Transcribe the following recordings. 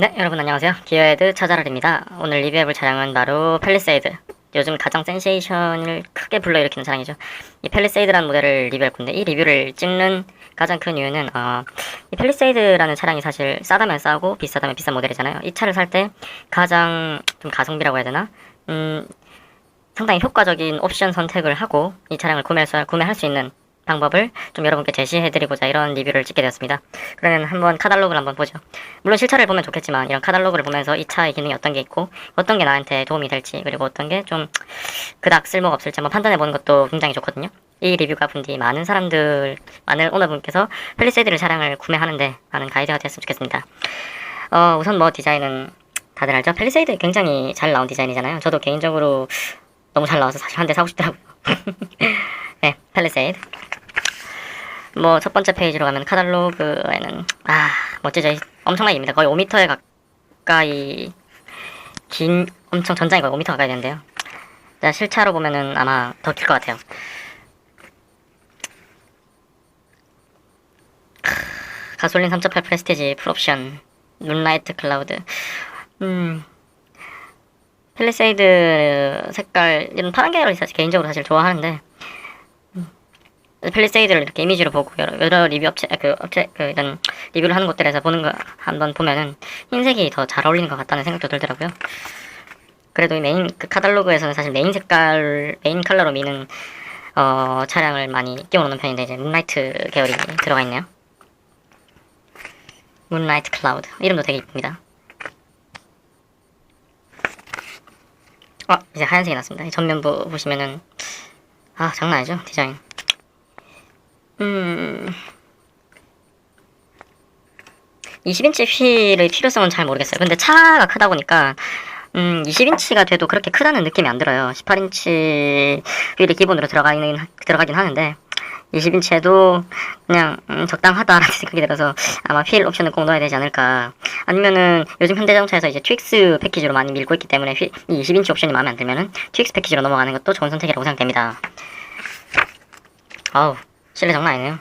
네, 여러분 안녕하세요. 기어헤드 차자랄입니다. 오늘 리뷰해볼 차량은 바로 팰리세이드. 요즘 가장 센세이션을 크게 불러일으키는 차량이죠. 이 팰리세이드라는 모델을 리뷰할 건데, 이 리뷰를 찍는 가장 큰 이유는 이 팰리세이드라는 차량이 사실 싸다면 싸고 비싸다면 비싼 모델이잖아요. 이 차를 살 때 가장 좀 가성비라고 해야 되나? 상당히 효과적인 옵션 선택을 하고 이 차량을 구매할 수 있는 방법을 좀 여러분께 제시해드리고자 이런 리뷰를 찍게 되었습니다. 그러면 한번 카탈로그를 한번 보죠. 물론 실차를 보면 좋겠지만 이런 카탈로그를 보면서 이 차의 기능이 어떤 게 있고 어떤 게 나한테 도움이 될지, 그리고 어떤 게 좀 그닥 쓸모가 없을지 한번 판단해보는 것도 굉장히 좋거든요. 이 리뷰가 본 뒤 많은 오너분께서 팰리세이드 차량을 구매하는데 많은 가이드가 되었으면 좋겠습니다. 우선 뭐 디자인은 다들 알죠? 팰리세이드 굉장히 잘 나온 디자인이잖아요. 저도 개인적으로 너무 잘 나와서 사실 한 대 사고 싶더라고요. 네, 팰리세이드. 뭐 첫 번째 페이지로 가면 카탈로그에는 멋지죠. 엄청나게 깁니다. 거의 5m에 가까이 긴, 엄청 전장이 거의 5m 가까이 되는데요. 자, 실차로 보면은 아마 더 길 것 같아요. 가솔린 3.8 프레스티지 풀옵션 문라이트 클라우드. 팰리세이드 색깔 이런 파란 계열을 개인적으로 사실 좋아하는데, 팰리세이드를 이렇게 이미지로 보고 여러 리뷰 이런 리뷰를 하는 곳들에서 보는 거 한번 보면은 흰색이 더 잘 어울리는 것 같다는 생각도 들더라고요. 그래도 이 카탈로그에서는 사실 메인 컬러로 미는 차량을 많이 끼워놓는 편인데, 이제 문라이트 계열이 들어가 있네요. 문라이트 클라우드. 이름도 되게 이쁩니다. 이제 하얀색이 났습니다. 이 전면부 보시면은 장난 아니죠, 디자인. 20인치 휠의 필요성은 잘 모르겠어요. 근데 차가 크다 보니까 20인치가 돼도 그렇게 크다는 느낌이 안 들어요. 18인치 휠이 기본으로 들어가긴 하는데 20인치에도 그냥 적당하다라는 생각이 들어서 아마 휠 옵션을 꼭 넣어야 되지 않을까. 아니면은 요즘 현대자동차에서 이제 트윅스 패키지로 많이 밀고 있기 때문에 이 20인치 옵션이 마음에 안 들면은 트윅스 패키지로 넘어가는 것도 좋은 선택이라고 생각됩니다. 실내 장난 아니네요.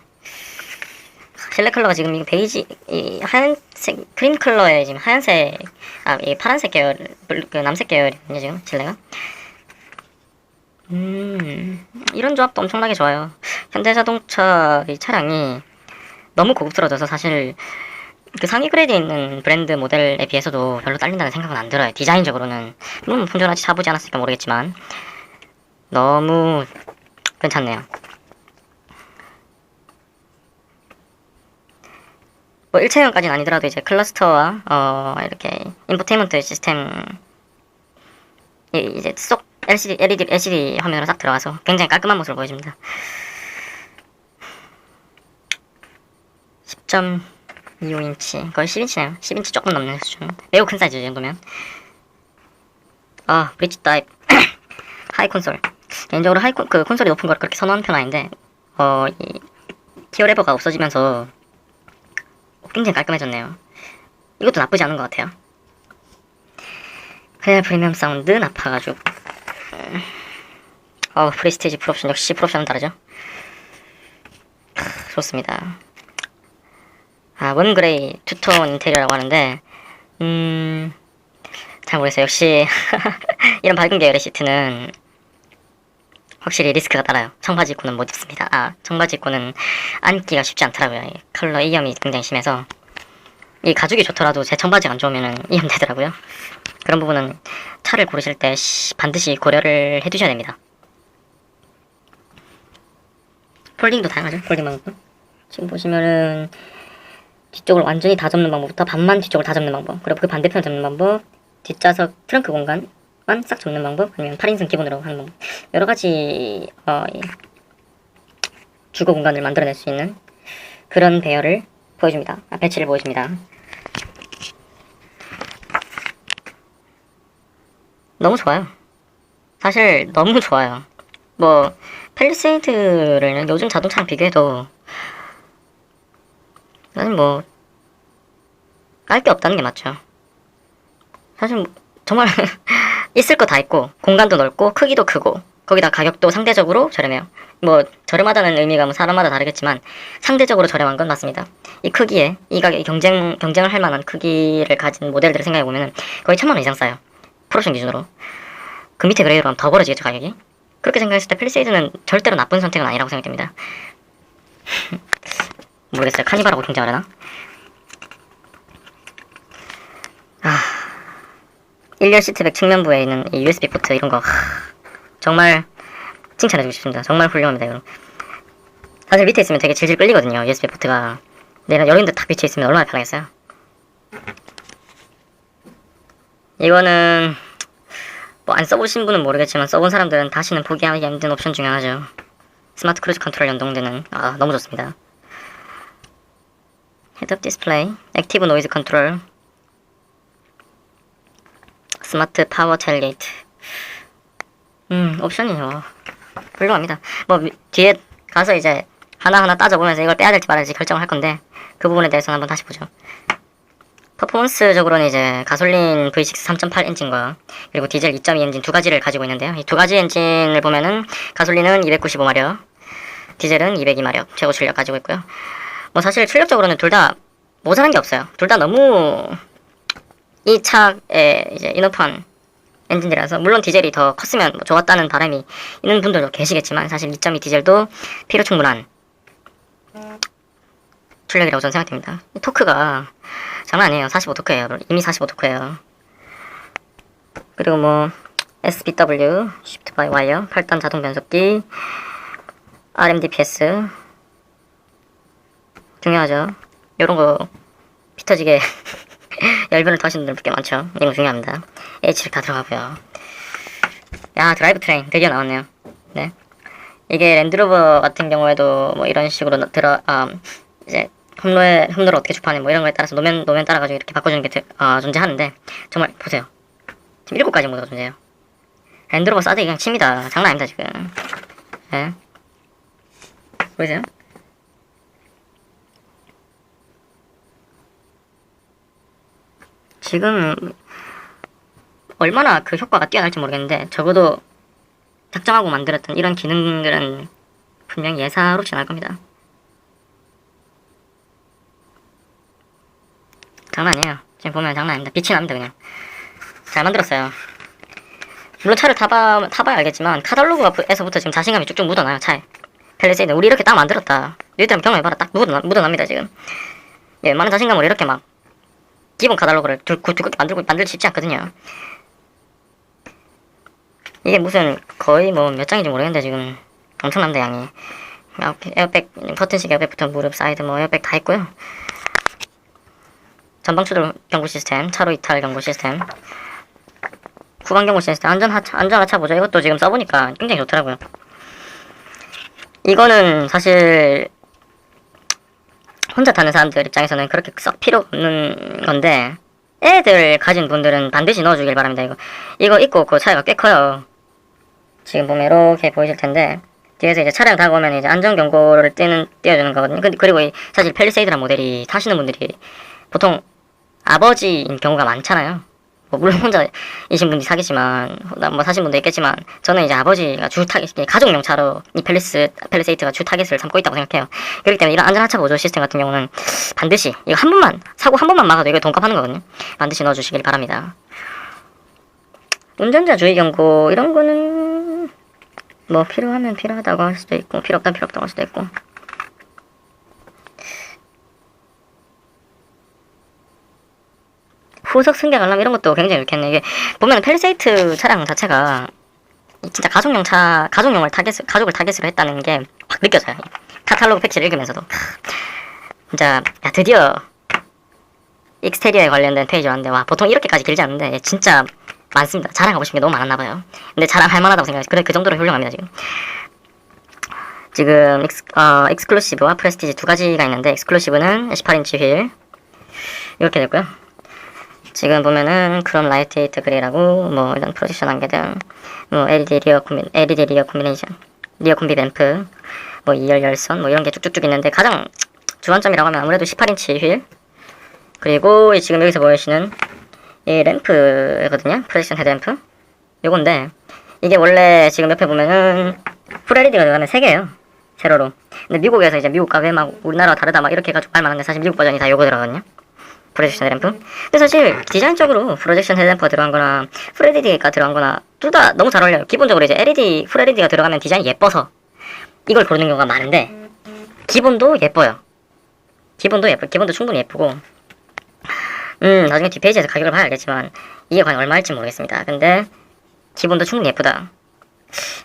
실내 컬러가 지금 이 베이지, 이 하얀색, 크림 컬러에 지금 하얀색, 이 파란색 계열, 남색 계열이거든요, 지금, 실내가. 이런 조합도 엄청나게 좋아요. 현대자동차 이 차량이 너무 고급스러워져서 사실 그 상위 그레이드에 있는 브랜드 모델에 비해서도 별로 딸린다는 생각은 안 들어요. 디자인적으로는. 물론 fun전하지 차보지 않았으니까 모르겠지만, 너무 괜찮네요. 뭐 일체형까지는 아니더라도 이제 클러스터와 이렇게 인포테인먼트 시스템 이제 쏙 LCD 화면으로 싹 들어가서 굉장히 깔끔한 모습을 보여줍니다. 10.25인치 거의 10인치네요. 10인치 조금 넘는 수준. 매우 큰 사이즈 이 정도면. 브릿지 타입 하이 콘솔. 개인적으로 콘솔이 높은 걸 그렇게 선호하는 편 아닌데 이 티어 레버가 없어지면서 굉장히 깔끔해졌네요. 이것도 나쁘지 않은 것 같아요. 그냥 프리미엄 사운드 나파가지고 프레스티지 풀옵션. 역시 풀옵션은 다르죠. 좋습니다. 원그레이 투톤 인테리어라고 하는데 잘 모르겠어요. 역시 이런 밝은 계열의 시트는 확실히 리스크가 따라요. 청바지 입고는 못 입습니다. 청바지 입고는 앉기가 쉽지 않더라고요. 이 컬러 이염이 굉장히 심해서 이 가죽이 좋더라도 제 청바지가 안 좋으면 이염되더라고요. 그런 부분은 차를 고르실 때 반드시 고려를 해두셔야 됩니다. 폴딩도 다양하죠. 폴딩 방법. 지금 보시면은 뒤쪽을 완전히 다 접는 방법부터 반만 뒤쪽을 다 접는 방법, 그리고 그 반대편을 접는 방법, 뒷좌석 트렁크 공간만 싹 접는 방법, 아니면 8인승 기본으로 하는 방법, 여러가지 주거 공간을 만들어낼 수 있는 그런 배열을 보여줍니다. 배치를 보여줍니다. 너무 좋아요. 사실 너무 좋아요. 뭐 팰리세이드를 요즘 자동차랑 비교해도 사실 뭐 깔 게 없다는 게 맞죠. 사실 정말 있을 거 다 있고 공간도 넓고 크기도 크고 거기다 가격도 상대적으로 저렴해요. 뭐 저렴하다는 의미가 뭐 사람마다 다르겠지만 상대적으로 저렴한 건 맞습니다. 이 크기에 이 가격에 경쟁을 할 만한 크기를 가진 모델들을 생각해 보면은 거의 1,000만 원 이상 싸요. 풀옵션 기준으로. 그 밑에 그레이로 하면 더 벌어지겠죠 가격이. 그렇게 생각했을 때 팰리세이드는 절대로 나쁜 선택은 아니라고 생각됩니다. 모르겠어요. 카니발하고 경쟁하려나? 1열 시트백 측면부에 있는 이 USB 포트 이런 거 정말 칭찬해주고 싶습니다. 정말 훌륭합니다. 이거. 사실 밑에 있으면 되게 질질 끌리거든요. USB 포트가. 내가 여러 군데 딱 비쳐 있으면 얼마나 편하겠어요. 이거는 뭐 안 써보신 분은 모르겠지만 써본 사람들은 다시는 포기하기 힘든 옵션 중 하나죠. 스마트 크루즈 컨트롤 연동되는 너무 좋습니다. 헤드업 디스플레이, 액티브 노이즈 컨트롤, 스마트 파워 텔레이트. 옵션이 훌륭합니다. 뭐 뒤에 가서 이제 하나하나 따져보면서 이걸 빼야 될지 말아야 될지 결정을 할 건데 그 부분에 대해서는 한번 다시 보죠. 퍼포먼스적으로는 이제 가솔린 V6 3.8 엔진과 그리고 디젤 2.2 엔진 두 가지를 가지고 있는데요. 이 두 가지 엔진을 보면은 가솔린은 295마력, 디젤은 202마력 최고 출력 가지고 있고요. 뭐 사실 출력적으로는 둘 다 모자란 게 없어요. 둘 다 너무 이 차에 이제 이너프한 엔진이라서 물론 디젤이 더 컸으면 뭐 좋았다는 바람이 있는 분들도 계시겠지만 사실 2.2 디젤도 필요 충분한 출력이라고 저는 생각됩니다. 이 토크가 장난 아니에요. 45토크예요. 이미 45토크예요. 그리고 뭐 SBW, Shift by Wire, 8단 자동 변속기, RMDPS 중요하죠. 요런 거 피터지게 열변을 터시는 분들 꽤 많죠. 이런 거 중요합니다. H를 다 들어가고요. 야, 드라이브 트레인 드디어 나왔네요. 네. 이게 랜드로버 같은 경우에도 뭐 이런 식으로 이제 홈로를 어떻게 주파하는 뭐 이런 거에 따라서 노면 따라가지고 이렇게 바꿔주는 게 존재하는데 정말 보세요. 지금 7가지 모드가 존재해요. 랜드로버 싸대기 그냥 칩니다. 장난 아닙니다 지금. 네. 보이세요? 지금 얼마나 그 효과가 뛰어날지 모르겠는데 적어도 작정하고 만들었던 이런 기능들은 분명히 예사롭지 않을 겁니다. 장난 아니에요. 지금 보면 장난 아닙니다. 빛이 납니다 그냥. 잘 만들었어요. 물론 차를 타봐야 알겠지만 카탈로그에서부터 지금 자신감이 쭉쭉 묻어나요 차에. 팰리세이드 우리 이렇게 딱 만들었다. 너희들 한번 경험해봐라. 딱 묻어납니다 지금. 예, 많은 자신감으로 이렇게 막 기본 카탈로그를 두껍게 만들기 쉽지 않거든요. 이게 무슨 거의 뭐 몇 장인지 모르겠는데 지금 엄청납니다 양이. 에어백 버튼식 에어백부터 무릎 사이드 뭐 에어백 다 있고요. 전방 추돌 경고 시스템, 차로 이탈 경고 시스템, 후방 경고 시스템, 안전하차 보죠. 이것도 지금 써보니까 굉장히 좋더라고요. 이거는 사실 혼자 타는 사람들 입장에서는 그렇게 썩 필요 없는 건데 애들 가진 분들은 반드시 넣어주길 바랍니다. 이거 있고 그 차이가 꽤 커요. 지금 보면 이렇게 보이실 텐데 뒤에서 이제 차량 다가오면 이제 안전 경고를 띄워주는 거거든요. 그리고 사실 팰리세이드란 모델이 타시는 분들이 보통 아버지인 경우가 많잖아요. 뭐 물론 혼자이신 분이 사겠지만 뭐 사신 분도 있겠지만 저는 이제 아버지가 주 타겟 가족용 차로 이 팰리세이드가 주 타겟을 삼고 있다고 생각해요. 그렇기 때문에 이런 안전하차 보조 시스템 같은 경우는 반드시 이거 한 번만 사고 한 번만 막아도 이거 돈값하는 거거든요. 반드시 넣어주시길 바랍니다. 운전자 주의 경고 이런 거는 뭐 필요하면 필요하다고 할 수도 있고 필요 없다면 필요 없다고 할 수도 있고. 후속 승객 알람 이런 것도 굉장히 좋겠네. 이게 보면 팰리세이드 차량 자체가 진짜 가족용을 가족을 타겟으로 했다는 게 확 느껴져요. 카탈로그 패치를 읽으면서도 진짜 야 드디어 익스테리어에 관련된 페이지가 왔는데 와 보통 이렇게까지 길지 않은데 진짜 많습니다. 자랑하고 싶은 게 너무 많았나봐요. 근데 자랑할 만하다고 생각해요. 그래 그 정도로 훌륭합니다 지금 익스클루시브와 프레스티지 두 가지가 있는데 익스클루시브는 18인치 휠 이렇게 됐고요. 지금 보면은 크롬 라이트웨이트 그레이라고 뭐 이런 프로젝션 한개 등 뭐 LED 리어 콤비네이션 리어 콤비 램프 뭐 2열 열선 뭐 이런 게 쭉쭉쭉 있는데 가장 주안점이라고 하면 아무래도 18인치 휠 그리고 지금 여기서 보이시는 이 램프거든요. 프로젝션 헤드램프 요건데 이게 원래 지금 옆에 보면은 풀 LED가 들어가면 3개예요. 세로로. 근데 미국에서 이제 미국과 왜 막 우리나라와 다르다 막 이렇게 해가지고 말만한데 사실 미국 버전이 다 요거 들어가거든요. 프로젝션 헤드램프. 근데 사실 디자인적으로 프로젝션 헤드램프가 들어간 거나 풀 LED가 들어간 거나 둘 다 너무 잘 어울려요. 기본적으로 이제 LED, 풀 LED가 들어가면 디자인이 예뻐서 이걸 고르는 경우가 많은데 기본도 예뻐요. 기본도 충분히 예쁘고 나중에 뒷페이지에서 가격을 봐야 알겠지만 이게 과연 얼마일지 모르겠습니다. 근데 기본도 충분히 예쁘다.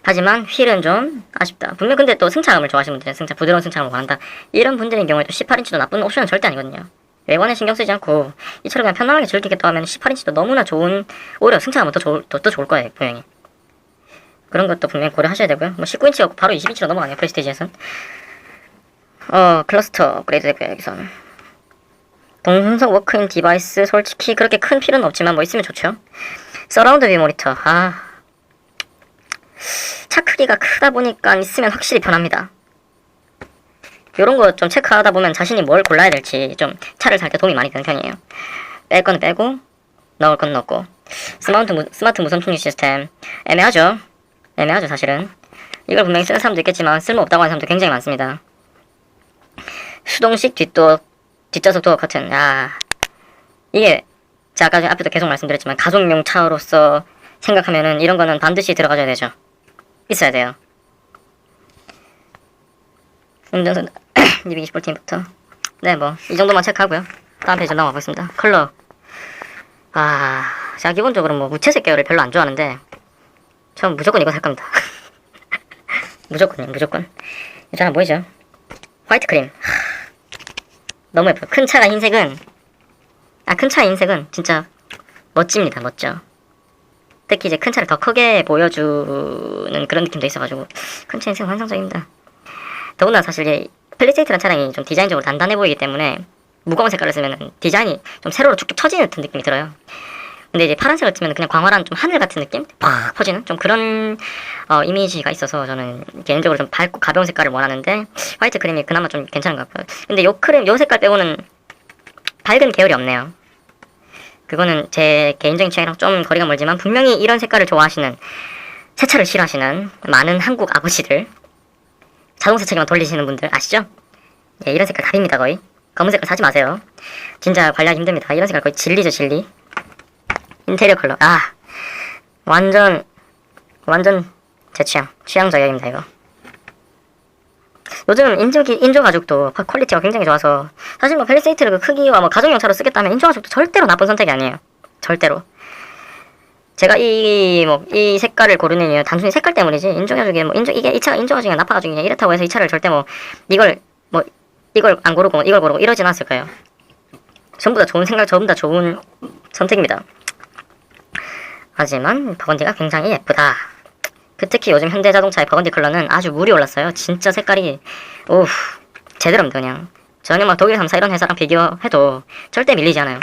하지만 휠은 좀 아쉽다. 분명 근데 또 승차감을 좋아하시는 분들은 부드러운 승차감을 원한다. 이런 분들인 경우에 또 18인치도 나쁜 옵션은 절대 아니거든요. 외관에 신경 쓰지 않고 이 차를 그냥 편안하게 즐기겠다 하면 18인치도 너무나 좋은, 오히려 승차감은 더 좋을 거예요, 분명히. 그런 것도 분명히 고려하셔야 되고요. 뭐 19인치가 바로 20인치로 넘어가네요, 프레스티지에선. 클러스터 업그레이드 되고요, 여기선. 동분석 워크인 디바이스 솔직히 그렇게 큰 필요는 없지만 뭐 있으면 좋죠. 서라운드 뷰 모니터. 차 크기가 크다 보니까 있으면 확실히 편합니다. 요런 거 좀 체크하다 보면 자신이 뭘 골라야 될지 좀 차를 살 때 도움이 많이 되는 편이에요. 뺄 건 빼고 넣을 건 넣고. 스마트 무선 충전 시스템 애매하죠 사실은. 이걸 분명히 쓰는 사람도 있겠지만 쓸모없다고 하는 사람도 굉장히 많습니다. 수동식 뒷좌석 도어 커튼. 이게 제가 아까 앞에도 계속 말씀드렸지만 가족용 차로서 생각하면은 이런 거는 반드시 들어가줘야 되죠. 있어야 돼요. 운전석 220V부터 네, 뭐 이 정도만 체크하고요. 다음 페이지 넘어가 보겠습니다. 컬러. 제가 기본적으로 뭐 무채색 계열을 별로 안 좋아하는데 전 무조건 이거 살 겁니다. 무조건. 이 차는 뭐이죠? 화이트 크림. 너무 예뻐요. 큰 차 흰색은 진짜 멋집니다. 멋져. 특히 이제 큰 차를 더 크게 보여주는 그런 느낌도 있어가지고 큰 차 흰색은 환상적입니다. 더구나 사실 이 펠리세이트라는 차량이 좀 디자인적으로 단단해 보이기 때문에 무거운 색깔을 쓰면 디자인이 좀 세로로 쭉쭉 처지는 듯한 느낌이 들어요. 근데 이제 파란색을 쓰면 그냥 광활한 좀 하늘 같은 느낌? 팍 퍼지는 좀 그런 이미지가 있어서 저는 개인적으로 좀 밝고 가벼운 색깔을 원하는데 화이트 크림이 그나마 좀 괜찮은 것 같고요. 근데 요 색깔 빼고는 밝은 계열이 없네요. 그거는 제 개인적인 취향이랑 좀 거리가 멀지만 분명히 이런 색깔을 좋아하시는, 새 차를 싫어하시는 많은 한국 아버지들, 자동 세차기만 돌리시는 분들 아시죠? 예, 이런 색깔 답입니다. 거의 검은 색깔 사지 마세요. 진짜 관리하기 힘듭니다. 이런 색깔 거의 진리죠, 진리. 인테리어 컬러. 완전 제 취향 저격입니다, 이거. 요즘 인조 가죽도 퀄리티가 굉장히 좋아서 사실 뭐 펠리세이트를 그 크기와 뭐 가정용 차로 쓰겠다면 인조 가죽도 절대로 나쁜 선택이 아니에요. 절대로. 제가 이 색깔을 고르는 이유 단순히 색깔 때문이지, 인조 가죽이 이 차가 인조 가죽이냐 나파 가죽이냐 이렇다고 해서 이 차를 절대 이걸 안 고르고 이걸 고르고 이러진 않았을 거예요. 전부 다 좋은 선택입니다. 하지만 버건디가 굉장히 예쁘다. 특히 요즘 현대자동차의 버건디 컬러는 아주 물이 올랐어요. 진짜 색깔이 제대로입니다. 그냥 전혀 막 독일 3사 이런 회사랑 비교해도 절대 밀리지 않아요.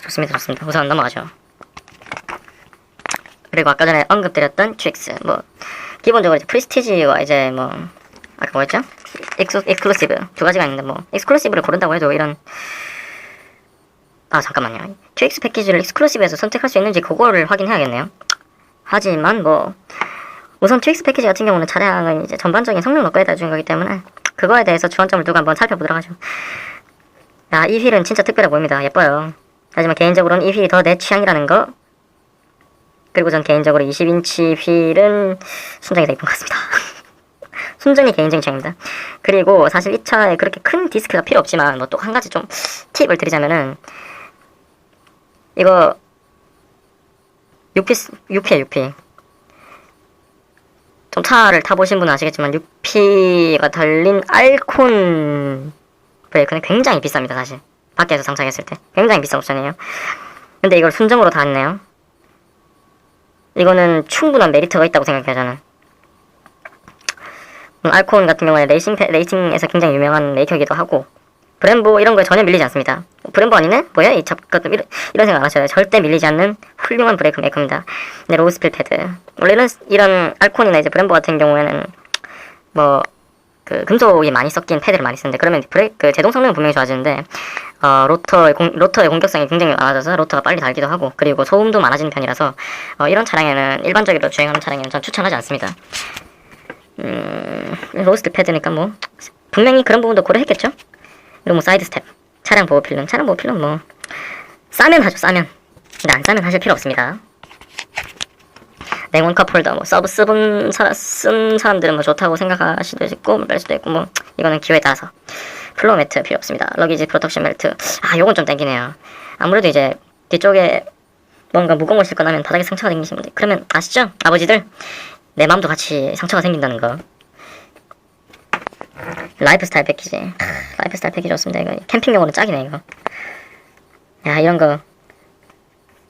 좋습니다. 우선 넘어가죠. 그리고 아까 전에 언급드렸던 QX, 기본적으로 이제 프리스티지와 이제 아까 뭐였죠? 익스클루시브 두 가지가 있는데 익스클루시브를 고른다고 해도 이런 잠깐만요. QX 패키지를 익스클루시브에서 선택할 수 있는지 그거를 확인해야겠네요. 하지만 우선 QX 패키지 같은 경우는 차량은 이제 전반적인 성능 업그레이드 해주는 거기 때문에 그거에 대해서 주안점을 두고 한번 살펴보도록 하죠. 이 휠은 진짜 특별해 보입니다. 예뻐요. 하지만 개인적으로는 이 휠이 더 내 취향이라는 거. 그리고 전 개인적으로 20인치 휠은 순정이 더 이쁜 것 같습니다. 순정이 개인적인 취향입니다. 그리고 사실 이 차에 그렇게 큰 디스크가 필요 없지만 또 한 가지 좀 팁을 드리자면은 이거 6P에 좀 차를 타보신 분은 아시겠지만 6P가 달린 알콘 브레이크는 굉장히 비쌉니다. 사실 밖에서 장착했을 때 굉장히 비싼 옵션이에요. 근데 이걸 순정으로 달았네요. 이거는 충분한 메리트가 있다고 생각해요, 저는. 알콘 같은 경우에 레이싱에서 굉장히 유명한 메이커이기도 하고 브렘보 이런 거에 전혀 밀리지 않습니다. 브렘보 아니네? 뭐야? 이런 생각 안 하셔요. 절대 밀리지 않는 훌륭한 브레이크 메이커입니다. 네, 로우스필 패드. 원래 이런 알콘이나 이제 브렘보 같은 경우에는 그 금속이 많이 섞인 패드를 많이 쓰는데 그러면 브레이크 제동 성능은 분명히 좋아지는데 로터의 공격성이 굉장히 많아져서 로터가 빨리 달기도 하고 그리고 소음도 많아지는 편이라서 이런 차량에는 일반적으로 주행하는 차량에는 전 추천하지 않습니다. 로스트 패드니까 뭐 분명히 그런 부분도 고려했겠죠. 그리고 뭐 사이드 스텝, 차량 보호 필름 뭐 싸면 하죠, 싸면. 근데 안 싸면 하실 필요 없습니다. 냉온 컵홀더 뭐 서브 쓴 사람들은 뭐 좋다고 생각할 수도 있고 뺄 수도 있고 뭐 이거는 기호에 따라서. 플로어 매트 필요 없습니다. 러기지 프로텍션 벨트, 요건 좀 땡기네요. 아무래도 이제 뒤쪽에 뭔가 무거운 걸 싣고 나면 바닥에 상처가 생기시는데 그러면 아시죠? 아버지들, 내 마음도 같이 상처가 생긴다는 거. 라이프스타일 패키지, 라이프스타일 패키지 좋습니다. 이거 캠핑용으로는 짝이네 이거. 야, 이런 거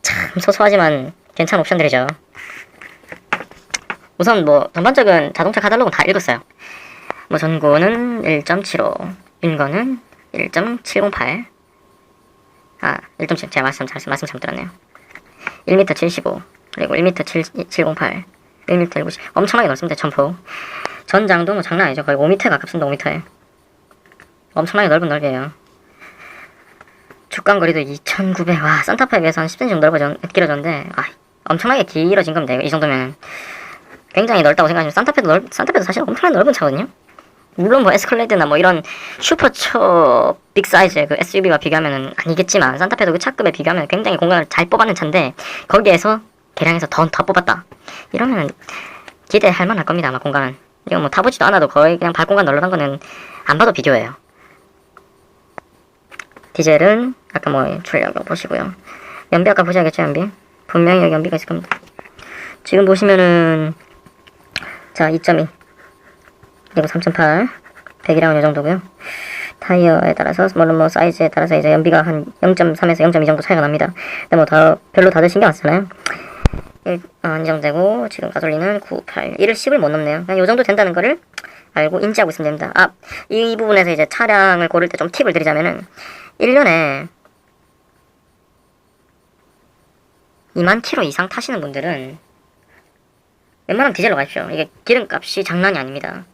참 소소하지만 괜찮은 옵션들이죠. 우선 뭐 전반적인 자동차 카탈로그는 다 읽었어요. 뭐 전고는 1.75, 인거는 1.708. 1.7, 제가 말씀 잘못 들었네요. 1m 75, 그리고 1m 708, 1m 190. 엄청나게 넓습니다. 점포. 전장도 뭐 장난 아니죠. 거의 5m에 가깝습니다. 5m에. 엄청나게 넓은 넓이에요. 주간거리도 2900. 와, 산타페에 비해서 한 10cm 정도 길어졌는데 엄청나게 길어진 겁니다. 이 정도면 굉장히 넓다고 생각하시면 산타페도 사실 엄청나게 넓은 차거든요. 물론 뭐 에스컬레이드나 뭐 이런 슈퍼 빅 사이즈의 그 SUV와 비교하면은 아니겠지만 산타페도 그 차급에 비교하면 굉장히 공간을 잘 뽑아낸 차인데 거기에서 개량해서 더 뽑았다. 이러면은 기대할 만할 겁니다. 아마 공간은. 이거 뭐 타보지도 않아도 거의 그냥 발 공간 널널한 거는 안 봐도 비교해요. 디젤은 아까 뭐 출력 보시고요. 연비 아까 보셔야겠죠, 연비. 분명히 여기 연비가 있을 겁니다. 지금 보시면은 자 2.2 그리고 3.8 100이랑은 이 정도고요. 타이어에 따라서 뭐 사이즈에 따라서 이제 연비가 한 0.3에서 0.2 정도 차이가 납니다. 근데 뭐 별로 다들 신경 안 쓰잖아요. 안정되고 지금 가솔린은 98. 1을 10을 못 넘네요. 그냥 요 정도 된다는 거를 알고 인지하고 있으면 됩니다. 이 부분에서 이제 차량을 고를 때 좀 팁을 드리자면은 1년에 2만 킬로 이상 타시는 분들은 웬만하면 디젤로 가십시오. 이게 기름값이 장난이 아닙니다.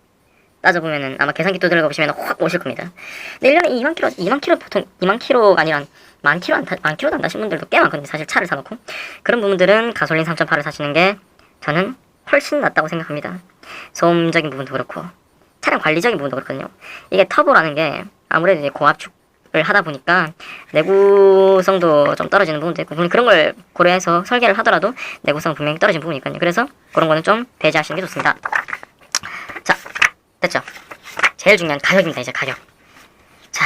따져보면은 아마 계산기 두들겨 보시면 확 오실 겁니다. 근데 1년에 2만 킬로 보통 2만 킬로가 아니라 만 킬로도 안 타신 분들도 꽤 많거든요. 사실 차를 사놓고. 그런 부분들은 가솔린 3.8을 사시는 게 저는 훨씬 낫다고 생각합니다. 소음적인 부분도 그렇고 차량 관리적인 부분도 그렇거든요. 이게 터보라는 게 아무래도 이제 고압축을 하다 보니까 내구성도 좀 떨어지는 부분도 있고 그런 걸 고려해서 설계를 하더라도 내구성 분명히 떨어지는 부분이 있거든요. 그래서 그런 거는 좀 배제하시는 게 좋습니다. 자, 됐죠? 제일 중요한 가격입니다. 이제 가격. 자,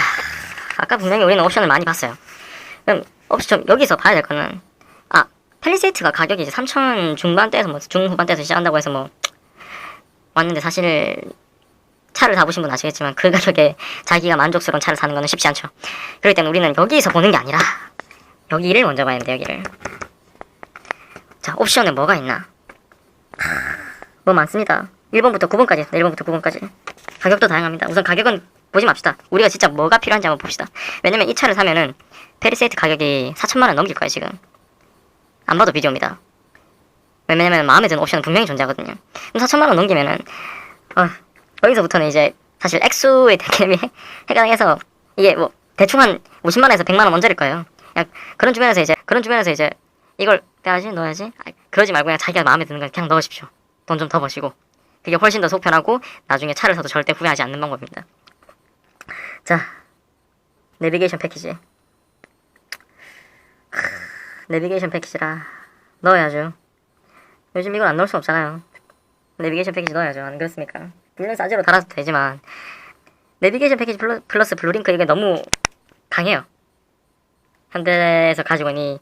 아까 분명히 우리는 옵션을 많이 봤어요. 그럼 옵션 여기서 봐야 될 거는 팰리세이드가 가격이 이제 3,000 중반대에서 뭐 중후반대에서 시작한다고 해서 뭐 왔는데 사실 차를 사보신 분 아시겠지만 그 가격에 자기가 만족스러운 차를 사는 거는 쉽지 않죠. 그렇기 때문에 우리는 여기서 보는 게 아니라 여기를 먼저 봐야 됩니다. 여기를. 자, 옵션에 뭐가 있나? 뭐 많습니다. 1번부터 9번까지 있습니다. 1번부터 9번까지. 가격도 다양합니다. 우선 가격은 보지 맙시다. 우리가 진짜 뭐가 필요한지 한번 봅시다. 왜냐면 이 차를 사면은 페리세이트 가격이 4천만원 넘길 거예요. 지금 안 봐도 비디오입니다. 왜냐면 마음에 드는 옵션은 분명히 존재하거든요. 그럼 4천만원 넘기면은 여기서부터는 이제 사실 액수의 개념이 해당해서 이게 뭐 대충 한 50만원에서 100만원 먼저일 거예요. 그런 주변에서 이제 이걸 빼야지 넣어야지 그러지 말고 그냥 자기가 마음에 드는 걸 그냥 넣으십시오. 돈 좀 더 버시고 그게 훨씬 더 속편하고 나중에 차를 사도 절대 후회하지 않는 방법입니다. 자, 내비게이션 패키지. 내비게이션 패키지라 넣어야죠. 요즘 이걸 안 넣을 수 없잖아요. 내비게이션 패키지 넣어야죠. 안 그렇습니까? 물론 싸지로 달아도 되지만 내비게이션 패키지 플러스 블루링크 이게 너무 강해요. 현대에서 가지고 있는 이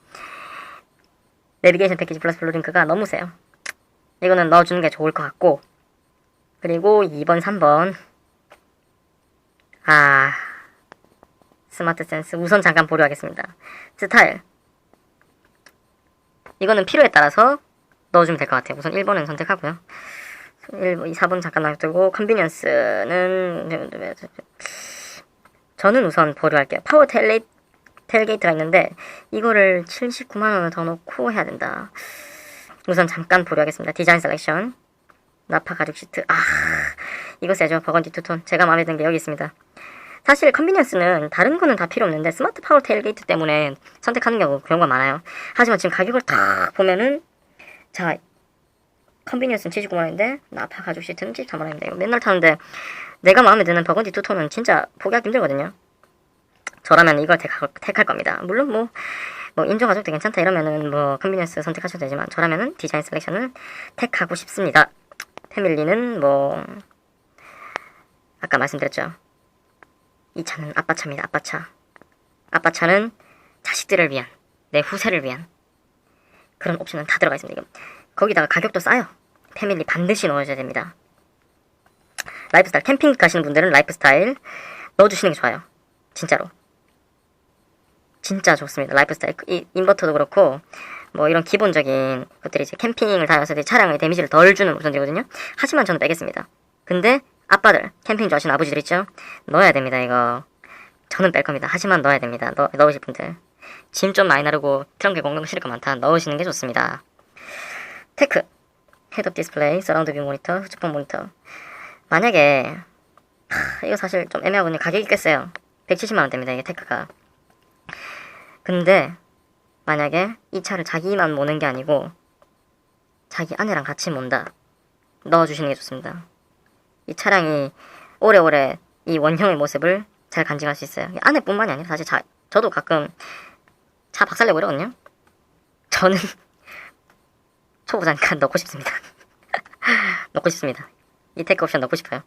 내비게이션 패키지 플러스 블루링크가 너무 세요. 이거는 넣어주는 게 좋을 것 같고 그리고 2번 3번 스마트 센스 우선 잠깐 보류하겠습니다. 스타일 이거는 필요에 따라서 넣어주면 될 것 같아요. 우선 1번은 선택하고요. 4번 잠깐 놔두고 컨비니언스는 저는 우선 보류할게요. 파워 텔게이트가 있는데 이거를 79만원을 더 넣고 해야 된다. 우선 잠깐 보류하겠습니다. 디자인 셀렉션 나파 가죽 시트. 이거 세죠. 버건디 투톤. 제가 마음에 드는 게 여기 있습니다. 사실 컨비니언스는 다른 거는 다 필요 없는데 스마트 파워 테일게이트 때문에 선택하는 경우가 많아요. 하지만 지금 가격을 딱 보면은 자, 컨비니언스는 79만원인데 나파 가죽 시트는 73만원인데 이거 맨날 타는데 내가 마음에 드는 버건디 투톤은 진짜 포기하기 힘들거든요. 저라면 이걸 택할 겁니다. 물론 뭐 인조 가죽도 괜찮다 이러면은 뭐 컨비니언스 선택하셔도 되지만 저라면은 디자인 셀렉션을 택하고 싶습니다. 패밀리는 뭐 아까 말씀드렸죠. 이 차는 아빠 차입니다. 아빠 차. 아빠 차는 자식들을 위한, 내 후세를 위한 그런 옵션은 다 들어가 있습니다. 거기다가 가격도 싸요. 패밀리 반드시 넣어줘야 됩니다. 라이프스타일 캠핑 가시는 분들은 라이프스타일 넣어주시는 게 좋아요. 진짜로. 진짜 좋습니다. 라이프스타일 이 인버터도 그렇고 뭐 이런 기본적인 것들이 이제 캠핑을 다녀서 차량에 데미지를 덜 주는 옵션이거든요. 하지만 저는 빼겠습니다. 근데 아빠들 캠핑 좋아하시는 아버지들 있죠? 넣어야 됩니다. 이거 저는 뺄 겁니다. 하지만 넣어야 됩니다. 넣으실 분들 짐 좀 많이 나르고 트렁크에 공간 실을 거 많다. 넣으시는 게 좋습니다. 테크 헤드업 디스플레이, 서라운드 뷰 모니터, 후측방 모니터. 만약에 이거 사실 좀 애매하거든요. 가격이 꽤 세요. 170만원대입니다. 이게 테크가. 근데 만약에 이 차를 자기만 모는 게 아니고 자기 아내랑 같이 몬다. 넣어주시는 게 좋습니다. 이 차량이 오래오래 이 원형의 모습을 잘 간직할 수 있어요. 아내뿐만이 아니라 사실 저도 가끔 차 박살내고 이러거든요. 저는 초보자니까 넣고 싶습니다. 넣고 싶습니다. 이 테크 옵션 넣고 싶어요.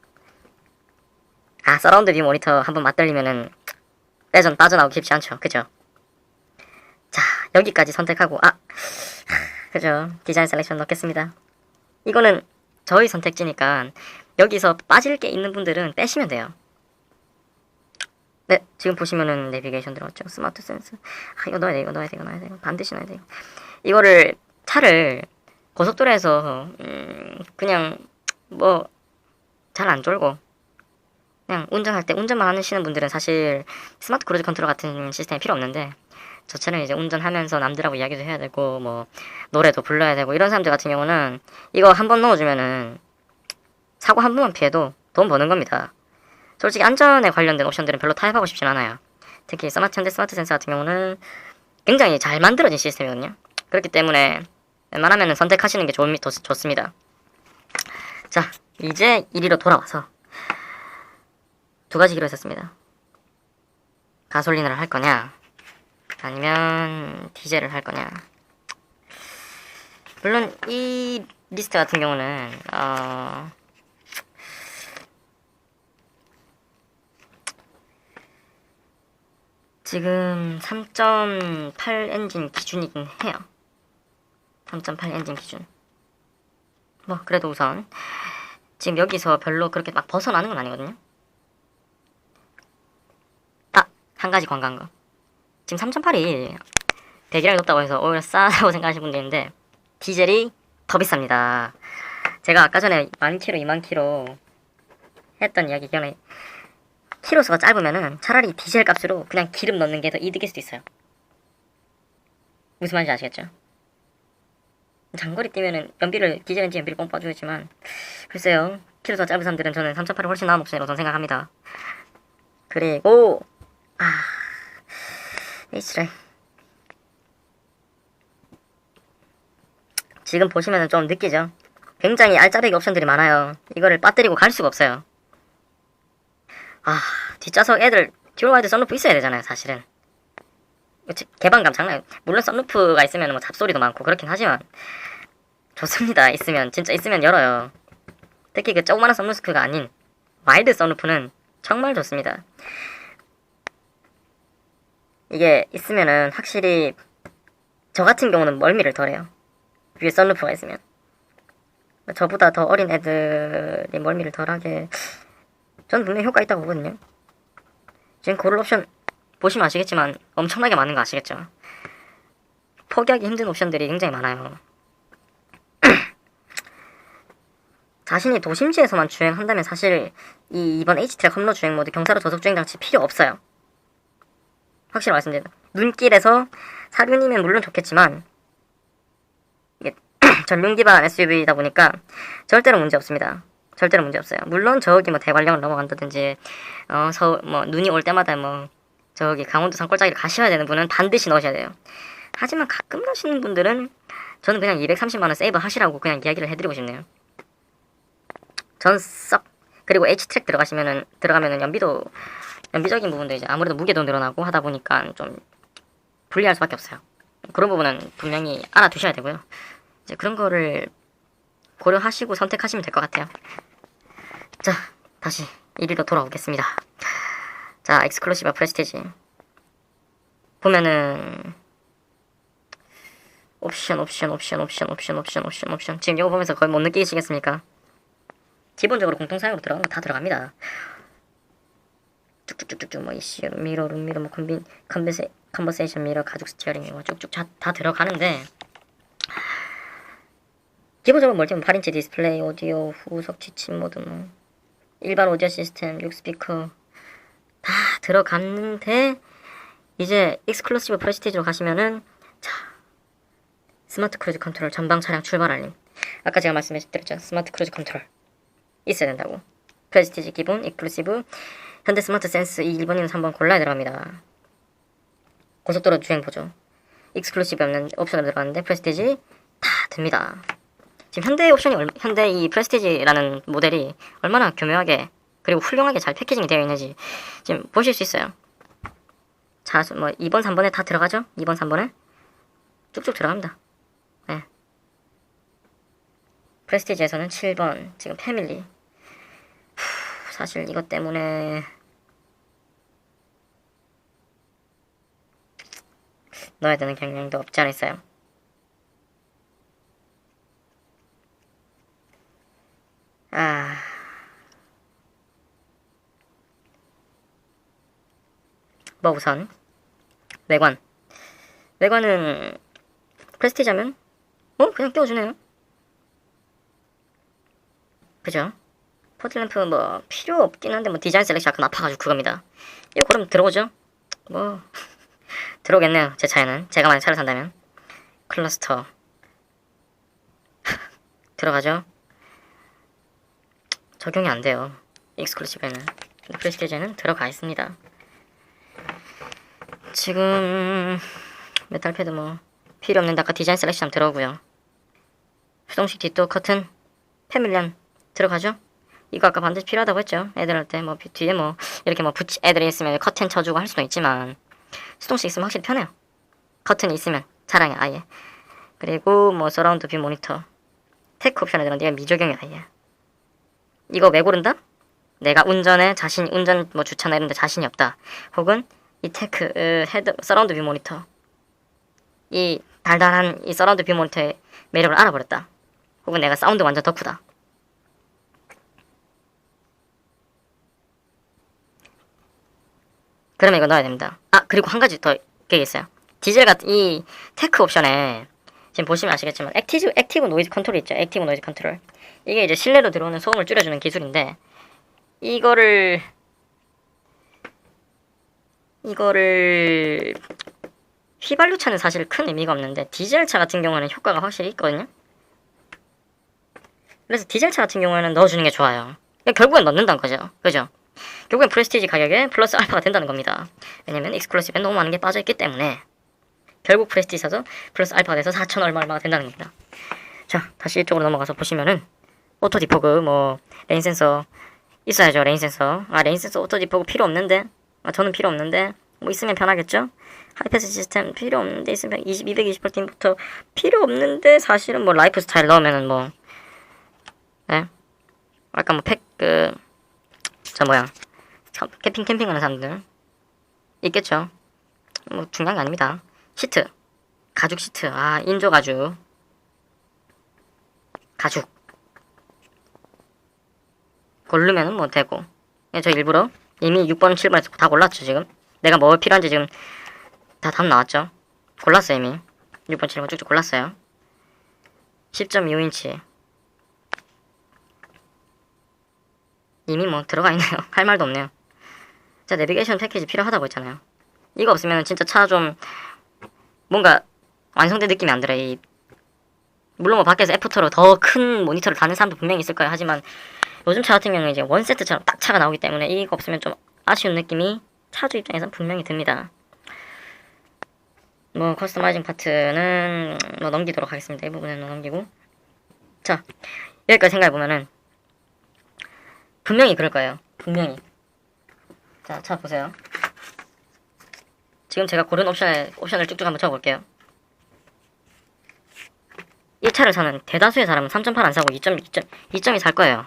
서라운드 뷰 모니터 한번 맞들리면은 빠져나오기 쉽지 않죠. 그죠? 자, 여기까지 선택하고 그죠? 디자인 셀렉션 넣겠습니다. 이거는 저희 선택지니까 여기서 빠질 게 있는 분들은 빼시면 돼요. 네, 지금 보시면은 내비게이션 들어갔죠. 스마트 센서. 이거 넣어야 돼. 이거 넣어야 돼. 이거 넣어야 돼. 반드시 넣어야 돼. 이거를 차를 고속도로에서 그냥 뭐 잘 안 졸고 그냥 운전할 때 운전만 하시는 분들은 사실 스마트 크루즈 컨트롤 같은 시스템이 필요 없는데 저 차는 이제 운전하면서 남들하고 이야기도 해야 되고 뭐 노래도 불러야 되고 이런 사람들 같은 경우는 이거 한번 넣어주면은 사고 한 번만 피해도 돈 버는 겁니다. 솔직히 안전에 관련된 옵션들은 별로 타협하고 싶진 않아요. 특히 현대 스마트 센서 같은 경우는 굉장히 잘 만들어진 시스템이거든요. 그렇기 때문에 웬만하면 선택하시는 게 좋습니다. 자, 이제 1위로 돌아와서 두 가지 기로 했었습니다. 가솔린을 할 거냐 아니면 디젤을 할 거냐. 물론 이 리스트 같은 경우는 지금 3.8 엔진 기준이긴 해요. 3.8 엔진 기준. 뭐 그래도 우선 지금 여기서 별로 그렇게 막 벗어나는 건 아니거든요. 한 가지 관광 거. 지금 3.8이 배기량이 높다고 해서 오히려 싸다고 생각하시는 분도 있는데 디젤이 더 비쌉니다. 제가 아까 전에 10,000km, 20,000km 했던 이야기 기억나요? 키로수가 짧으면은 차라리 디젤 값으로 그냥 기름 넣는 게 더 이득일 수도 있어요. 무슨 말인지 아시겠죠? 장거리 뛰면은 디젤 엔진 연비를 뻥 빠주겠지만 글쎄요. 키로수가 짧은 사람들은 저는 3.8을 훨씬 나은 옵션이라고 저는 생각합니다. 그리고 H라인 지금 보시면은 좀 느끼죠? 굉장히 알짜배기 옵션들이 많아요. 이거를 빠뜨리고 갈 수가 없어요. 뒷좌석 애들 듀얼와이드 썬루프 있어야 되잖아요, 사실은. 개방감 장난. 물론 썬루프가 있으면 뭐 잡소리도 많고 그렇긴 하지만 좋습니다. 진짜 있으면 열어요. 특히 그 조그마한 썬루프가 아닌 와이드 썬루프는 정말 좋습니다. 이게 있으면은 확실히 저 같은 경우는 멀미를 덜해요. 위에 썬루프가 있으면. 저보다 더 어린 애들이 멀미를 덜하게 전 분명히 효과 있다고 보거든요. 지금 고를 옵션 보시면 아시겠지만 엄청나게 많은 거 아시겠죠? 포기하기 힘든 옵션들이 굉장히 많아요. 자신이 도심지에서만 주행한다면 사실 이번 H트랙 험로 주행 모드 경사로 저속 주행 장치 필요 없어요. 확실히 말씀드립니다. 눈길에서 사륜이면 물론 좋겠지만 이게 전륜 기반 SUV이다 보니까 절대로 문제 없습니다. 절대로 문제 없어요. 물론 저기 뭐 대관령을 넘어간다든지 뭐 눈이 올 때마다 뭐 저기 강원도 산골짜기를 가셔야 되는 분은 반드시 넣으셔야 돼요. 하지만 가끔 넣으시는 분들은 저는 그냥 230만원 세이브 하시라고 그냥 이야기를 해드리고 싶네요. 전 썩. 그리고 H트랙 들어가면은 연비적인 부분도 이제 아무래도 무게도 늘어나고 하다 보니까 좀 불리할 수밖에 없어요. 그런 부분은 분명히 알아두셔야 되고요. 이제 그런 거를 고려하시고 선택하시면 될 것 같아요. 자, 다시 1위로 돌아오겠습니다. 자, 엑스클루시브 프레스티지 보면은 옵션 지금 이거 보면서 거의 못 느끼시겠습니까? 기본적으로 공통사양으로 들어가는 거 다 들어갑니다. 쭉쭉쭉쭉 뭐 ECU, 미러, 룸미러, 뭐 컨버세이션 미러, 가죽 스티어링 뭐 쭉쭉 다 들어가는데 기본적으로 멀티 8인치 디스플레이, 오디오, 후속 지침 모드 뭐 일반 오디오 시스템, 6스피커 다 들어갔는데 이제 익스클루시브 프레스티지로 가시면은 자 스마트 크루즈 컨트롤, 전방 차량 출발 알림. 아까 제가 말씀드렸죠. 스마트 크루즈 컨트롤 있어야 된다고. 프레스티지 기본, 익스클루시브, 현대 스마트 센스 1번이나 3번 골라야 들어갑니다. 고속도로 주행 보조. 익스클루시브 없는 옵션으로 들어갔는데 프레스티지 다 듭니다. 지금 현대 이 프레스티지라는 모델이 얼마나 교묘하게 그리고 훌륭하게 잘 패키징이 되어 있는지 지금 보실 수 있어요. 자, 뭐 2번, 3번에 다 들어가죠? 2번, 3번에 쭉쭉 들어갑니다. 네. 프레스티지에서는 7번 지금 패밀리. 사실 이것 때문에 넣어야 되는 경향도 없지 않아 있어요. 뭐 우선 외관은 프레스티지하면 그냥 껴주네요. 그죠? 포트램프 뭐 필요 없긴 한데 뭐 디자인 셀렉션 약간 아파가지고 그겁니다. 이거 그럼 들어오죠? 뭐 들어오겠네요. 제 차에는 제가 만약 차를 산다면 클러스터 들어가죠? 적용이 안 돼요. 익스클루시브에는. 근데 프레스티지에는 들어가 있습니다. 지금 메탈 패드 뭐 필요 없는데 아까 디자인 셀렉션 들어오고요. 수동식 뒷도 커튼 패밀리언 들어가죠? 이거 아까 반드시 필요하다고 했죠. 애들 할 때 뭐 뒤에 뭐 이렇게 뭐 애들이 있으면 커튼 쳐주고 할 수도 있지만 수동식 있으면 확실히 편해요. 커튼이 있으면 차량에 아예. 그리고 뭐 서라운드 뷰 모니터 테크 옵션에 들었는데 미적용이 아예. 이거 왜 고른다? 내가 운전 뭐 주차나 이런 데 자신이 없다. 혹은 이 테크 헤드 서라운드 뷰 모니터 이 달달한 이 서라운드 뷰 모니터의 매력을 알아버렸다. 혹은 내가 사운드 완전 덕후다. 그러면 이거 넣어야 됩니다. 그리고 한 가지 더 그게 있어요. 디젤 같은 이 테크 옵션에 지금 보시면 아시겠지만 액티브 노이즈 컨트롤 있죠. 액티브 노이즈 컨트롤. 이게 이제 실내로 들어오는 소음을 줄여주는 기술인데 이거를 휘발유차는 사실 큰 의미가 없는데 디젤차 같은 경우는 효과가 확실히 있거든요. 그래서 디젤차 같은 경우에는 넣어주는 게 좋아요. 결국엔 넣는다는 거죠. 그죠? 결국엔 프레스티지 가격에 플러스 알파가 된다는 겁니다. 왜냐면 익스클루시브에 너무 많은 게 빠져있기 때문에 결국 프레스티지에서 플러스 알파가 돼서 4천 얼마가 된다는 겁니다. 자, 다시 이쪽으로 넘어가서 보시면은 오토 디포그 뭐 레인 센서 있어야죠. 레인 센서. 레인 센서 오토 디포그 필요 없는데 저는 필요 없는데 뭐 있으면 편하겠죠. 하이패스 시스템 필요 없는데 있으면 220V 인부터 필요 없는데 사실은 뭐 라이프 스타일 넣으면은 뭐 네? 아까 뭐 캠핑하는 사람들 있겠죠. 뭐 중요한 게 아닙니다. 시트 가죽 시트 인조 가죽 고르면은 뭐 되고. 저 일부러 이미 6번 7번에서 다 골랐죠. 지금 내가 뭐 필요한지 지금 다 답 나왔죠. 골랐어요. 이미 6번 7번 쭉쭉 골랐어요. 10.25인치 이미 뭐 들어가 있네요. 할 말도 없네요. 자, 내비게이션 패키지 필요하다고 했잖아요. 이거 없으면 진짜 차 좀 뭔가 완성된 느낌이 안 들어요. 이 물론 뭐 밖에서 애프터로 더 큰 모니터를 다는 사람도 분명히 있을 거예요. 하지만 요즘 차 같은 경우는 이제 원세트처럼 딱 차가 나오기 때문에 이거 없으면 좀 아쉬운 느낌이 차주 입장에선 분명히 듭니다. 뭐 커스터마이징 파트는 뭐 넘기도록 하겠습니다. 이 부분은 넘기고, 자 여기까지 생각해보면은 분명히 그럴 거예요. 분명히. 자, 차 보세요. 지금 제가 고른 옵션을 쭉쭉 한번 적어볼게요. 이 차를 사는 대다수의 사람은 3.8 안 사고 2.2 살 거예요.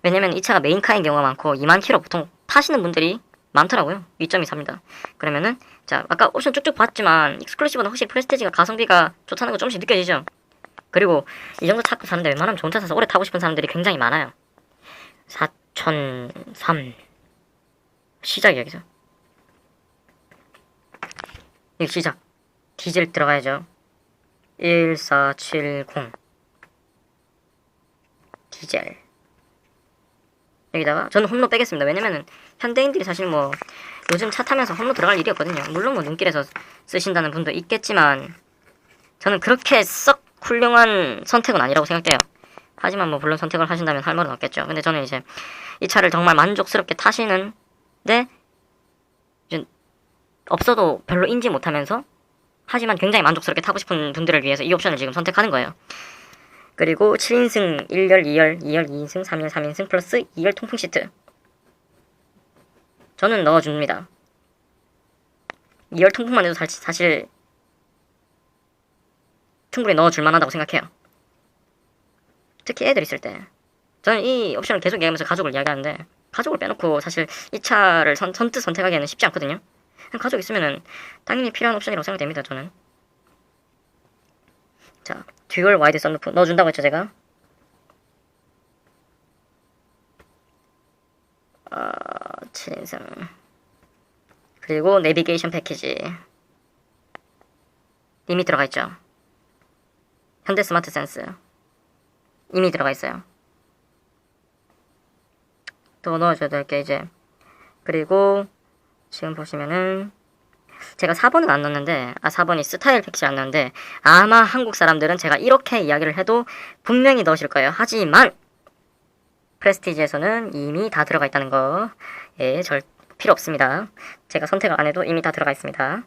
왜냐면 이 차가 메인카인 경우가 많고 2만 킬로 보통 타시는 분들이 많더라고요. 2.2 삽니다. 그러면은 자, 아까 옵션 쭉쭉 봤지만 익스클루시브는 확실히 프레스티지가 가성비가 좋다는 거 조금씩 느껴지죠. 그리고 이 정도 차값 사는데 웬만하면 좋은 차 사서 오래 타고 싶은 사람들이 굉장히 많아요. 4003 시작이야, 여기서. 여기 시작. 디젤 들어가야죠. 1470 디젤. 여기다가 저는 홈로 빼겠습니다. 왜냐면은 현대인들이 사실 뭐 요즘 차 타면서 홈로 들어갈 일이 없거든요. 물론 뭐 눈길에서 쓰신다는 분도 있겠지만 저는 그렇게 썩 훌륭한 선택은 아니라고 생각해요. 하지만 뭐 물론 선택을 하신다면 할 말은 없겠죠. 근데 저는 이제 이 차를 정말 만족스럽게 타시는데 이제 없어도 별로 인지 못하면서 하지만 굉장히 만족스럽게 타고 싶은 분들을 위해서 이 옵션을 지금 선택하는 거예요. 그리고 7인승 1열, 2열, 2열 2인승, 3열 3인승 플러스 2열 통풍 시트 저는 넣어줍니다. 2열 통풍만 해도 사실 충분히 넣어줄 만하다고 생각해요. 특히 애들 있을 때. 저는 이 옵션을 계속 얘기하면서 가족을 이야기하는데 가족을 빼놓고 사실 이 차를 선뜻 선택하기에는 쉽지 않거든요. 가족 있으면은 당연히 필요한 옵션이라고 생각됩니다. 저는. 자, 듀얼 와이드 썬루프 넣어준다고 했죠 제가. 7인승. 그리고 내비게이션 패키지 이미 들어가 있죠. 현대 스마트 센스 이미 들어가 있어요. 더 넣어줘야 될 게 이제, 그리고 지금 보시면은 제가 4번은 안 넣었는데 4번이 스타일 패키지 안 넣었는데 아마 한국 사람들은 제가 이렇게 이야기를 해도 분명히 넣으실 거예요. 하지만 프레스티지에서는 이미 다 들어가 있다는 거 필요 없습니다. 제가 선택을 안 해도 이미 다 들어가 있습니다.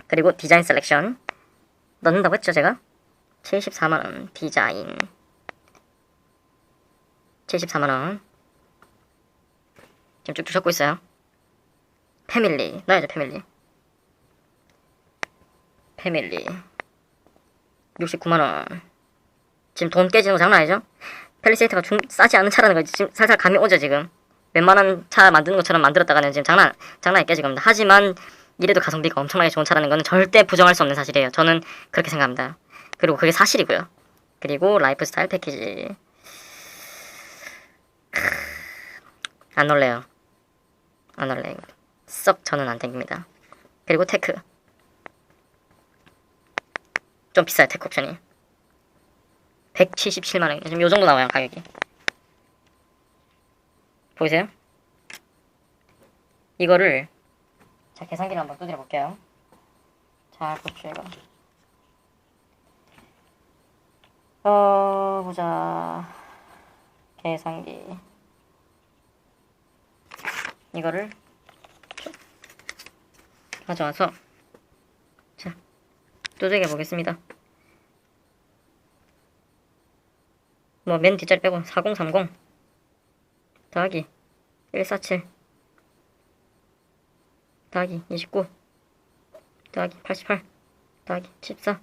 그리고 디자인 셀렉션 넣는다고 했죠 제가? 74만원 디자인 74만원 지금 쭉쭉 적고 있어요. 패밀리 넣어야죠. 패밀리 69만원 지금 돈 깨지는 거 장난 아니죠? 펠리세이드가 싸지 않은 차라는 거 지금 살살 감이 오죠. 지금 웬만한 차 만드는 것처럼 만들었다가는 지금 장난이 깨질 겁니다. 하지만 이래도 가성비가 엄청나게 좋은 차라는 거는 절대 부정할 수 없는 사실이에요. 저는 그렇게 생각합니다. 그리고 그게 사실이고요. 그리고 라이프스타일 패키지 안 놀래요. 썩 저는 안 땡깁니다. 그리고 테크 좀 비싸요. 테크 옵션이 177만원 지금 요정도 나와요. 가격이 보이세요? 이거를 자 계산기를 한번 두드려 볼게요. 잘 보십시오. 이거 보자. 계산기 이거를 가져와서 자 두들겨 보겠습니다. 뭐 맨 뒷자리 빼고 4030 더하기 147 더하기 29 더하기 88 더하기 14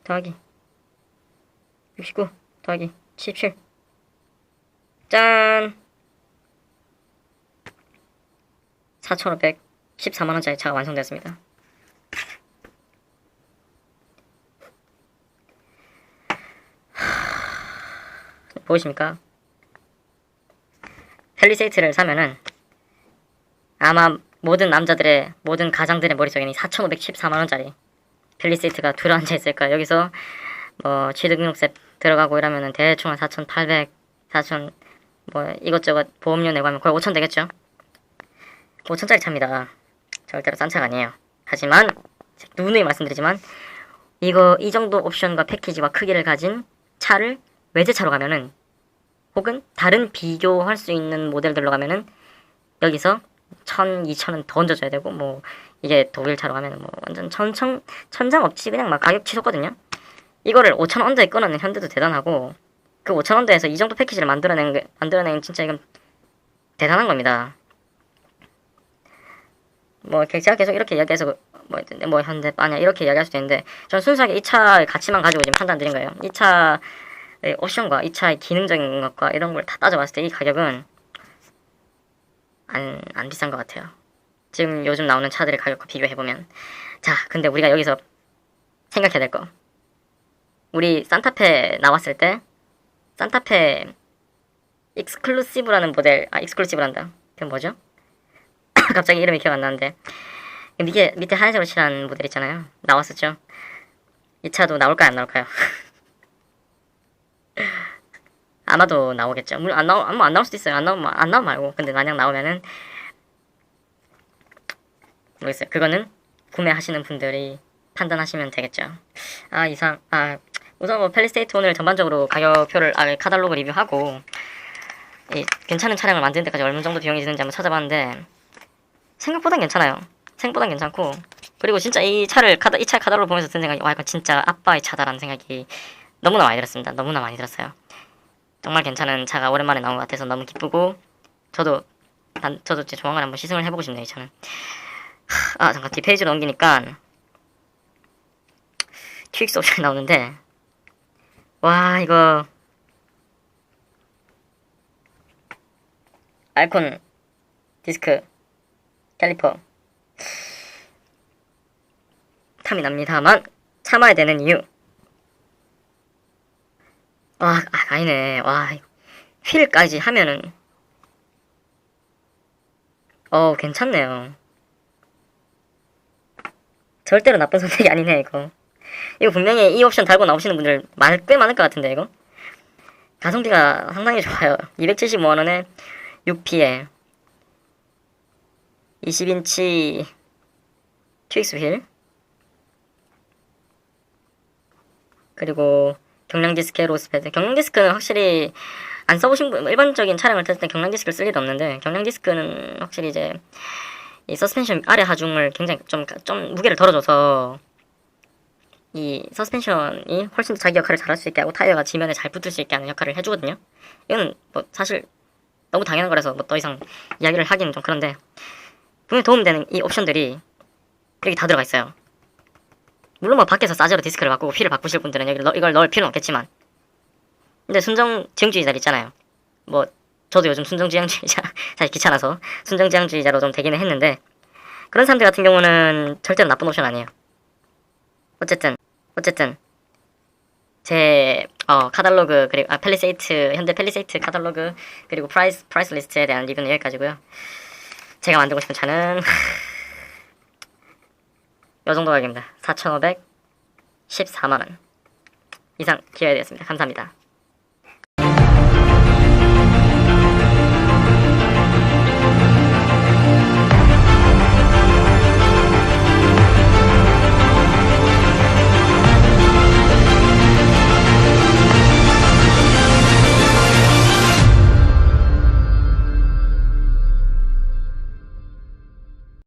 더하기 69 더하기 17 짠! 4,514만원짜리 차가 완성되었습니다. 보이십니까? 펠리세이트를 사면은 아마 모든 가장들의 머릿속에는 4,514만원짜리 펠리세이트가 들어앉아 있을 거야. 여기서 뭐 취등록세 들어가고 이러면은 대충 한 4,800, 4,000 뭐 이것저것 보험료 내고 하면 거의 5,000 되겠죠? 5,000짜리 차입니다. 절대로 싼 차가 아니에요. 하지만 누누이 말씀드리지만 이 정도 옵션과 패키지와 크기를 가진 차를 외제차로 가면은, 혹은 다른 비교할 수 있는 모델들로 가면은 여기서 1,000, 2,000은 더 얹어줘야 되고, 뭐 이게 독일차로 가면은 뭐 완전 천장 없이 그냥 막 가격 치솟거든요. 이거를 5,000언더에 끊어낸 현대도 대단하고, 그 5,000언더에서 이 정도 패키지를 만들어낸 진짜 이건 대단한 겁니다. 뭐 제가 계속 이렇게 이야기해서 뭐 현대 아니야 이렇게 이야기할 수도 있는데, 전 순수하게 이 차의 가치만 가지고 지금 판단드린 거예요. 이 차의 옵션과 이 차의 기능적인 것과 이런 걸 다 따져봤을 때 이 가격은 안 비싼 것 같아요. 지금 요즘 나오는 차들의 가격과 비교해보면. 자, 근데 우리가 여기서 생각해야 될 거. 우리 산타페 나왔을 때, 산타페 익스클루시브라는 모델, 익스클루시브란다. 그게 뭐죠? 갑자기 이름이 기억 안 나는데. 밑에 하얀색으로 칠한 모델 있잖아요. 나왔었죠? 이 차도 나올까요, 안 나올까요? 아마도 나오겠죠. 물론 안 나올 수도 있어요. 안 나오면 말고. 근데 만약 나오면은, 모르겠어요. 그거는 구매하시는 분들이 판단하시면 되겠죠. 우선 뭐 팰리세이드 오늘 전반적으로 가격표를, 카탈로그 리뷰하고, 괜찮은 차량을 만드는 데까지 얼마 정도 비용이 드는지 한번 찾아봤는데, 생각보단 괜찮아요. 생각보단 괜찮고, 그리고 진짜 이 차의 카탈로그 보면서 든 생각이, 와, 이거 진짜 아빠의 차다라는 생각이 너무나 많이 들었습니다. 너무나 많이 들었어요. 정말 괜찮은 차가 오랜만에 나온 것 같아서 너무 기쁘고, 저도 제 조만간 한번 시승을 해보고 싶네요, 이 차는. 잠깐 뒷페이지로 넘기니까 QX 옵션이 나오는데, 와, 이거 알콘 디스크 캘리퍼 탐이 납니다만 참아야 되는 이유. 아니네. 와, 휠까지 하면은 괜찮네요. 절대로 나쁜 선택이 아니네, 이거. 이거 분명히 이 옵션 달고 나오시는 분들 꽤 많을 것 같은데, 이거? 가성비가 상당히 좋아요. 275만원에 6P에 20인치 QX 휠, 그리고 경량 디스크에 로스 패드. 경량 디스크는 확실히 안 써보신 분, 일반적인 차량을 탔을 때 경량 디스크를 쓸 일이 없는데, 경량 디스크는 확실히 이제 이 서스펜션 아래 하중을 굉장히 좀 무게를 덜어줘서 이 서스펜션이 훨씬 더 자기 역할을 잘할 수 있게 하고 타이어가 지면에 잘 붙을 수 있게 하는 역할을 해주거든요. 이건 뭐 사실 너무 당연한 거라서 뭐 더 이상 이야기를 하기는 좀 그런데, 분명히 도움되는 이 옵션들이 여기 다 들어가 있어요. 물론 뭐 밖에서 싸제로 디스크를 바꾸고 휠을 바꾸실 분들은 이걸 넣을 필요는 없겠지만, 근데 순정지향주의자 있잖아요. 뭐 저도 요즘 순정지향주의자 사실 귀찮아서 순정지향주의자로 좀 되기는 했는데, 그런 사람들 같은 경우는 절대로 나쁜 옵션 아니에요. 어쨌든 제 카탈로그, 그리고 현대 팰리세이드 카탈로그, 그리고 프라이스 리스트에 대한 리뷰는 여기까지고요. 제가 만들고 싶은 차는 요 정도 가격입니다. 4,514만원 이상 기여해야 되겠습니다. 감사합니다.